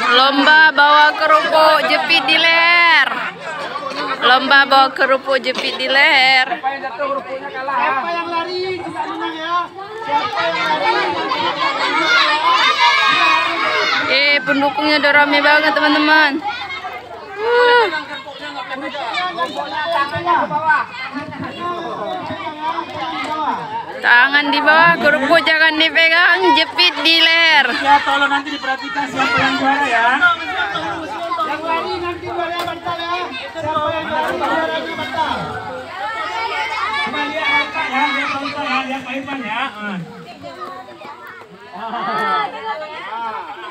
Lomba bawa kerupuk jepit di leher. Lomba bawa kerupuk jepit di leher. Siapa yang jatuh kerupuknya kalah. Siapa yang lari juga menang ya. Siapa yang lari. Pendukungnya udah rame banget teman-teman. Tangan di bawah, kerupuk jangan dipegang, jepit di leher. Ya, tolong nanti diperhatikan siapa yang juara ya. Yang lari nanti juara bantal ya. Siapa yang lari juara bantal. Coba lihat angka ya, lihat angka ya, lihat Pak Irfan ya.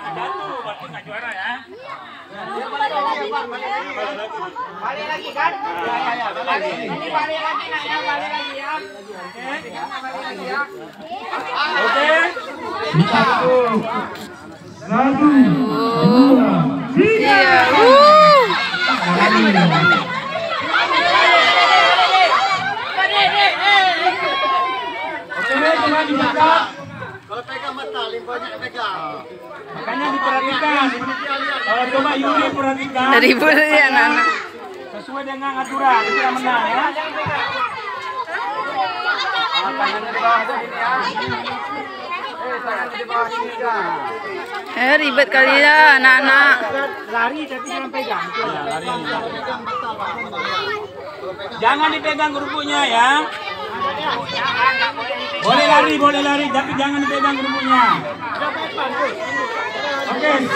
Jatuh, berarti nggak juara ya. Balik lagi kan? Ya. Ini balik lagi nak ya, balik lagi ya. Oke. Satu. Dua. Iya. Oke, cuma dibuka. Kalau pegang mata, limpahnya pegang. Makanya diperhatikan. Coba Yuri perhatikan. Dari bulu ya anak-anak. Sesuai dengan aturan, kita menang ya. Tangannya di bawah sini ya. Tangannya di bawah sini ya. Ribet kali ya anak-anak. Lari tapi jangan pegang. Ya, lari. Jangan dipegang kerupuknya ya. Boleh lari, tapi jangan dipegang kerupuknya. Oke, 1,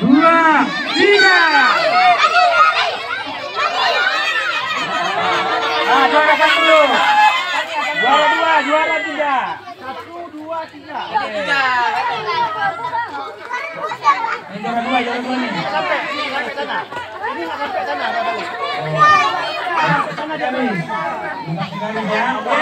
2, 3. Nah, juara 1. Juara 2, juara 3. 1, 2, 3. Juara 2 nih. Sampai sana. Ini nggak sampai sana. Sampai sana, Jami. Oke.